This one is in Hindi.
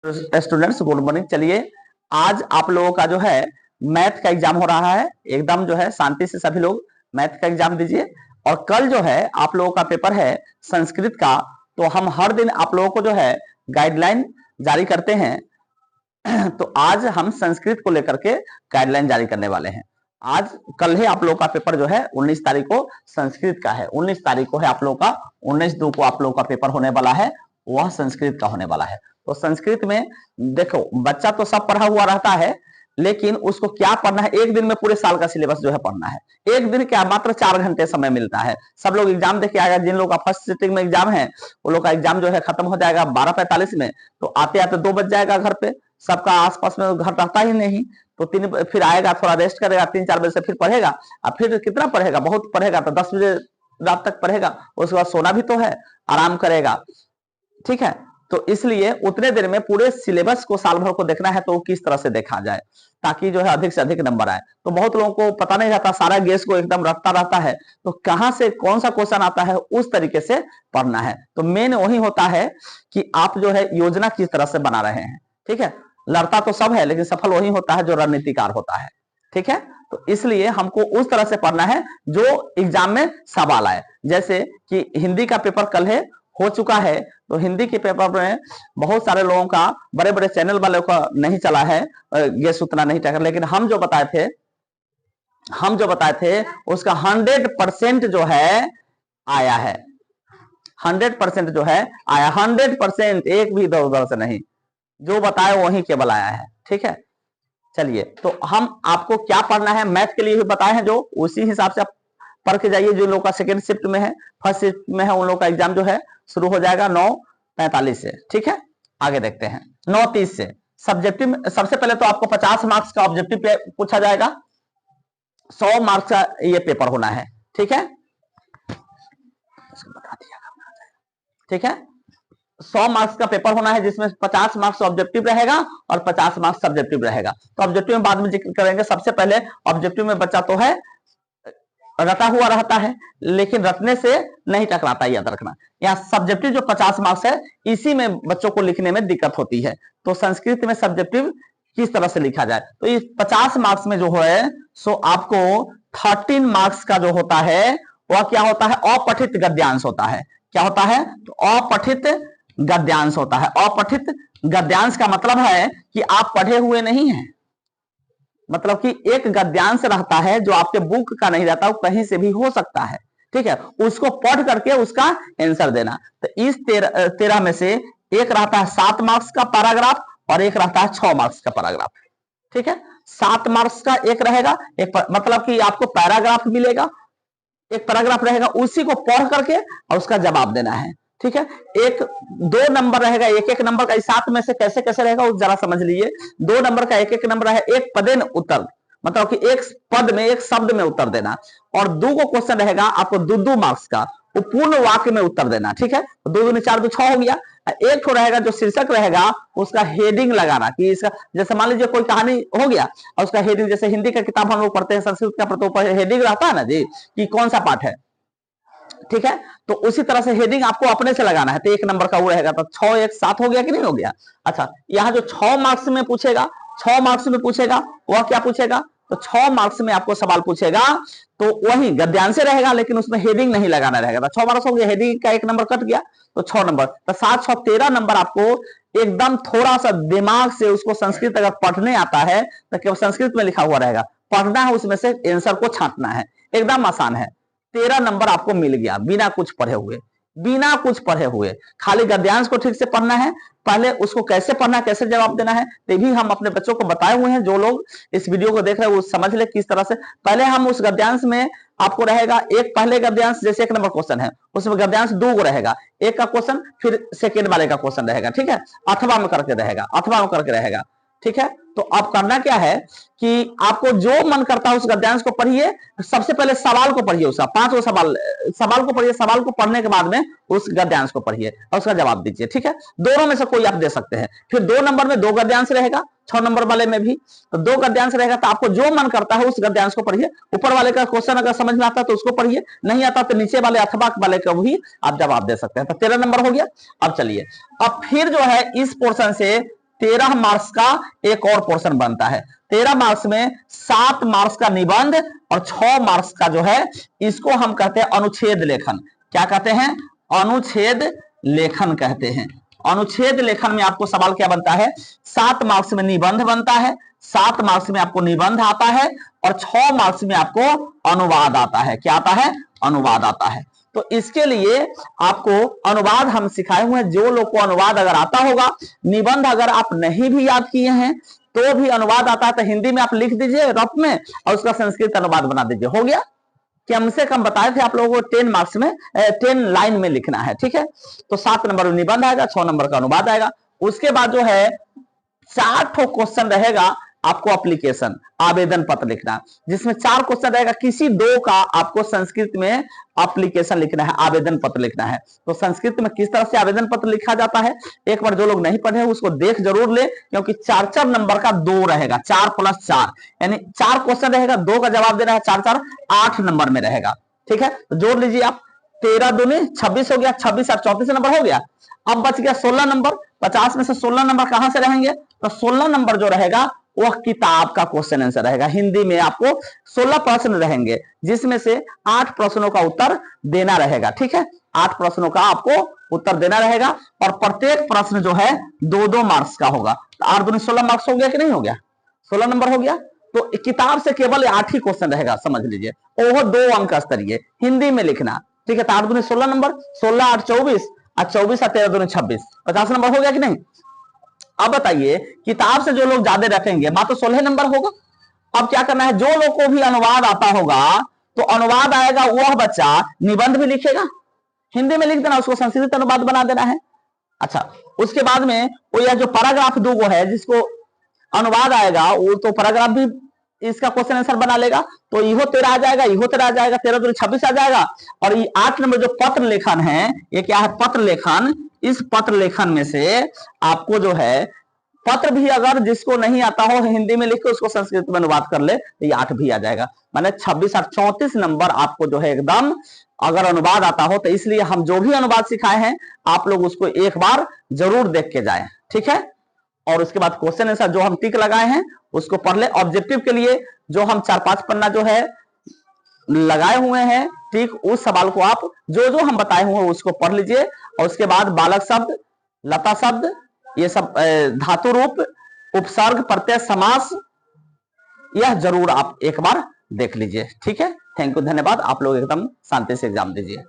Students good morning. चलिए आज आप लोगों का जो है मैथ का एग्जाम हो रहा है। एकदम जो है शांति से सभी लोग मैथ का एग्जाम दीजिए। और कल जो है आप लोगों का पेपर है संस्कृत का। तो हम हर दिन आप लोगों को जो है गाइडलाइन जारी करते हैं। तो आज हम संस्कृत को लेकर के गाइडलाइन जारी करने वाले हैं। आज कल ही आप लोगों का पेपर जो है 19 तारीख को संस्कृत का है। 19 तारीख को है आप लोगों का 19/2 को आप लोगों का पेपर होने वाला है, वह संस्कृत का होने वाला है। तो संस्कृत में देखो बच्चा तो सब पढ़ा हुआ रहता है, लेकिन उसको क्या पढ़ना है, एक दिन में पूरे साल का सिलेबस जो है पढ़ना है। एक दिन क्या मात्र 4 घंटे समय मिलता है। सब लोग एग्जाम देके आएगा। जिन लोगों का फर्स्ट सिटिंग में एग्जाम है वो लोग का एग्जाम जो है खत्म हो जाएगा 12:45 में। तो आते आते 2 बज जाएगा घर पे। सबका आसपास में घर रहता ही नहीं, तो 3 फिर आएगा, थोड़ा रेस्ट करेगा, 3-4 बजे से फिर पढ़ेगा। अब फिर कितना पढ़ेगा, बहुत पढ़ेगा तो 10 बजे रात तक पढ़ेगा। उसके बाद सोना भी तो है, आराम करेगा। ठीक है, तो इसलिए उतने देर में पूरे सिलेबस को साल भर को देखना है, तो किस तरह से देखा जाए ताकि जो है अधिक से अधिक नंबर आए। तो बहुत लोगों को पता नहीं रहता, सारा गेस को एकदम रटता रहता है। तो कहां से कौन सा क्वेश्चन आता है उस तरीके से पढ़ना है। तो मेन वही होता है कि आप जो है योजना किस तरह से बना रहे हैं। ठीक है, लड़ता तो सब है लेकिन सफल वही होता है जो रणनीतिकार होता है। ठीक है, तो इसलिए हमको उस तरह से पढ़ना है जो एग्जाम में सवाल आए। जैसे कि हिंदी का पेपर कल है हो चुका है, तो हिंदी के पेपर में बहुत सारे लोगों का, बड़े बड़े चैनल वालों का नहीं चला है, गेस उतना नहीं टकर। लेकिन हम जो बताए थे उसका 100% जो है आया है। 100% जो है आया, 100%, एक भी इधर उधर से नहीं, जो बताए वही केवल आया है। ठीक है, चलिए तो हम आपको क्या पढ़ना है मैथ के लिए भी बताए हैं, जो उसी हिसाब से आप पढ़ के जाइए। जो लोग का सेकंड शिफ्ट में है, फर्स्ट शिफ्ट में है, उन लोग का एग्जाम जो है शुरू हो जाएगा 9:45 से। ठीक है, आगे देखते हैं 9:30 से। सब्जेक्टिव सबसे पहले तो आपको 50 मार्क्स का ऑब्जेक्टिव पूछा जाएगा। 100 मार्क्स का ये पेपर होना है। ठीक है, ठीक है, 100 मार्क्स का पेपर होना है, जिसमें 50 मार्क्स ऑब्जेक्टिव रहेगा और 50 मार्क्स सब्जेक्टिव रहेगा। तो ऑब्जेक्टिव में बाद में जिक्र करेंगे। सबसे पहले ऑब्जेक्टिव में बच्चा तो है रटा हुआ रहता है, लेकिन रटने से नहीं टकराता, याद रखना। यहाँ सब्जेक्टिव जो 50 मार्क्स है, इसी में बच्चों को लिखने में दिक्कत होती है। तो संस्कृत में सब्जेक्टिव किस तरह से लिखा जाए, तो इस 50 मार्क्स में जो है सो आपको 13 मार्क्स का जो होता है वह क्या होता है, अपठित गद्यांश होता है। क्या होता है, तो अपठित गद्यांश होता है। अपठित गद्यांश का मतलब है कि आप पढ़े हुए नहीं हैं, मतलब कि एक गद्यांश रहता है जो आपके बुक का नहीं रहता, वो कहीं से भी हो सकता है। ठीक है, उसको पढ़ करके उसका आंसर देना। तो इस 13 में से एक रहता है 7 मार्क्स का पैराग्राफ और एक रहता है 6 मार्क्स का पैराग्राफ। ठीक है, 7 मार्क्स का एक रहेगा, एक मतलब कि आपको पैराग्राफ मिलेगा, एक पैराग्राफ रहेगा, उसी को पढ़ करके और उसका जवाब देना है। ठीक है, 2 नंबर रहेगा, एक नंबर का। 7 में से कैसे कैसे रहेगा वो जरा समझ लीजिए। 2 नंबर का एक नंबर है, एक पदेन उत्तर, मतलब कि एक पद में, एक शब्द में उत्तर देना। और 2 को क्वेश्चन रहेगा आपको 2 मार्क्स का, वो पूर्ण वाक्य में उत्तर देना। ठीक है, 2 दूनी 4 2 6 हो गया। एक तो रहेगा जो शीर्षक रहेगा, उसका हेडिंग लगाना कि इसका, जैसे मान लीजिए कोई कहानी हो गया और उसका हेडिंग, जैसे हिंदी का किताब हम लोग पढ़ते हैं, संस्कृत का पढ़ते ऊपर हेडिंग रहता है ना जी, कि कौन सा पाठ है। ठीक है, तो उसी तरह से हेडिंग आपको अपने से लगाना है। तो 1 नंबर का वो रहेगा, तो 6 1 7 हो गया कि नहीं हो गया। अच्छा, यहाँ जो 6 मार्क्स में पूछेगा, 6 मार्क्स में पूछेगा, वह क्या पूछेगा, तो 6 मार्क्स में आपको सवाल पूछेगा तो वही गद्यांश से रहेगा, लेकिन उसमें हेडिंग नहीं लगाना रहेगा। तो 6 मार्क्स हो गया, हेडिंग का 1 नंबर कट गया, तो 6 नंबर, तो 7 6 13 नंबर आपको एकदम थोड़ा सा दिमाग से उसको संस्कृत अगर पढ़ने आता है तो केवल संस्कृत में लिखा हुआ रहेगा, पढ़ना है, उसमें से आंसर को छांटना है। एकदम आसान है। 13 नंबर आपको मिल गया बिना कुछ पढ़े हुए, बिना कुछ पढ़े हुए। खाली गद्यांश को ठीक से पढ़ना है, पहले उसको कैसे पढ़ना, कैसे जवाब देना है, ये भी हम अपने बच्चों को बताए हुए हैं। जो लोग इस वीडियो को देख रहे हैं वो समझ ले किस तरह से। पहले हम उस गद्यांश में आपको रहेगा, एक पहले गद्यांश, जैसे 1 नंबर क्वेश्चन है उसमें गद्यांश 2 को रहेगा, एक का क्वेश्चन, फिर सेकेंड वाले का क्वेश्चन रहेगा। ठीक है, अथवा में करके रहेगा, अथवा में करके रहेगा। ठीक है, तो अब करना क्या है कि आपको जो मन करता है उस गद्यांश को पढ़िए। सबसे पहले सवाल को पढ़िए, उसका 5 सवाल को पढ़िए। सवाल को पढ़ने के बाद में उस गद्यांश को पढ़िए और उसका जवाब दीजिए। ठीक है, दोनों में से कोई आप दे सकते हैं। फिर 2 नंबर में 2 गद्यांश रहेगा, 6 नंबर वाले में भी तो 2 गद्यांश रहेगा। तो आपको जो मन करता है उस गद्यांश को पढ़िए। ऊपर वाले का क्वेश्चन अगर समझ में आता है तो उसको पढ़िए, नहीं आता तो नीचे वाले अथवा वाले को भी आप जवाब दे सकते हैं। तो 13 नंबर हो गया। अब चलिए, अब फिर जो है इस पोर्शन से 13 मार्क्स का एक और पोर्शन बनता है। 13 मार्क्स में 7 मार्क्स का निबंध और 6 मार्क्स का जो है इसको हम कहते हैं अनुच्छेद लेखन। क्या कहते हैं? अनुच्छेद लेखन कहते हैं। अनुच्छेद लेखन में आपको सवाल क्या बनता है? 7 मार्क्स में निबंध बनता है, 7 मार्क्स में आपको निबंध आता है और 6 मार्क्स में आपको अनुवाद आता है। क्या आता है? अनुवाद आता है। तो इसके लिए आपको अनुवाद हम सिखाए हुए हैं। जो लोग को अनुवाद अगर आता होगा, निबंध अगर आप नहीं भी याद किए हैं तो भी अनुवाद आता है, तो हिंदी में आप लिख दीजिए रफ में और उसका संस्कृत अनुवाद बना दीजिए, हो गया। कि हमसे कम बताए थे आप लोगों को 10 मार्क्स में 10 लाइन में लिखना है, ठीक है। तो 7 नंबर निबंध आएगा, 6 नंबर का अनुवाद आएगा। उसके बाद जो है 4 क्वेश्चन रहेगा आपको एप्लीकेशन, आवेदन पत्र लिखना, जिसमें 4 क्वेश्चन रहेगा। किसी 2 का आपको संस्कृत में एप्लीकेशन लिखना है, आवेदन पत्र लिखना है। तो संस्कृत में किस तरह से आवेदन पत्र लिखा जाता है, एक बार जो लोग नहीं पढ़े उसको देख जरूर ले, क्योंकि 4-4 नंबर का 2 रहेगा, 4 + 4 यानी 4 क्वेश्चन रहेगा, 2 का जवाब देना है, 4-4 8 नंबर में रहेगा, ठीक है। तो जोड़ लीजिए आप, 13 दूनी 26 हो गया, 26 और 34 नंबर हो गया। अब बच गया 16 नंबर। 50 में से 16 नंबर कहां से रहेंगे? तो 16 नंबर जो रहेगा वह किताब का क्वेश्चन आंसर रहेगा। हिंदी में आपको 16 प्रश्न रहेंगे, जिसमें से 8 प्रश्नों का उत्तर देना रहेगा, ठीक है। 8 प्रश्नों का आपको उत्तर देना रहेगा और प्रत्येक प्रश्न जो है 2-2 मार्क्स का होगा। तो 8 दूनी 16 मार्क्स हो गया कि नहीं हो गया? 16 नंबर हो गया। तो किताब से केवल 8 ही क्वेश्चन रहेगा, समझ लीजिए, और 2 अंक स्तरीय हिंदी में लिखना, ठीक है। तो 8 दूनी 16 नंबर, 16 8 24 और 24 और 13 दूनी 26, 50 नंबर हो गया कि नहीं? अब बताइए, किताब से जो लोग ज्यादा रखेंगे मात्र 16 नंबर होगा। अब क्या करना है, जो लोग को भी अनुवाद आता होगा तो अनुवाद आएगा, वह बच्चा निबंध भी लिखेगा, हिंदी में लिख देना, उसको संस्कृत अनुवाद बना देना है। अच्छा, उसके बाद में वो यह जो पैराग्राफ 2 है जिसको अनुवाद आएगा, वो तो पैराग्राफ भी इसका क्वेश्चन आंसर बना लेगा। तो इहो 13 आ जाएगा, इहो 13 आ जाएगा, 13 दूनी 26 आ जाएगा। और ये 8 नंबर जो पत्र लेखन है, ये क्या है? पत्र लेखन। इस पत्र लेखन में से आपको जो है पत्र भी अगर जिसको नहीं आता हो हिंदी में लिख के उसको संस्कृत में अनुवाद कर ले तो ये 8 भी आ जाएगा। माने 26 और 34 नंबर आपको जो है एकदम अगर अनुवाद आता हो। तो इसलिए हम जो भी अनुवाद सिखाए हैं आप लोग उसको एक बार जरूर देख के जाएं, ठीक है। और उसके बाद क्वेश्चन आंसर जो हम टिक लगाए हैं उसको पढ़ ले। ऑब्जेक्टिव के लिए जो हम 4-5 पन्ना जो है लगाए हुए हैं, ठीक, उस सवाल को आप जो जो हम बताए हुए हैं उसको पढ़ लीजिए। और उसके बाद बालक शब्द, लता शब्द, ये सब धातु रूप, उपसर्ग, प्रत्यय, समास, यह जरूर आप एक बार देख लीजिए, ठीक है। थैंक यू, धन्यवाद। आप लोग एकदम शांति से एग्जाम दीजिए।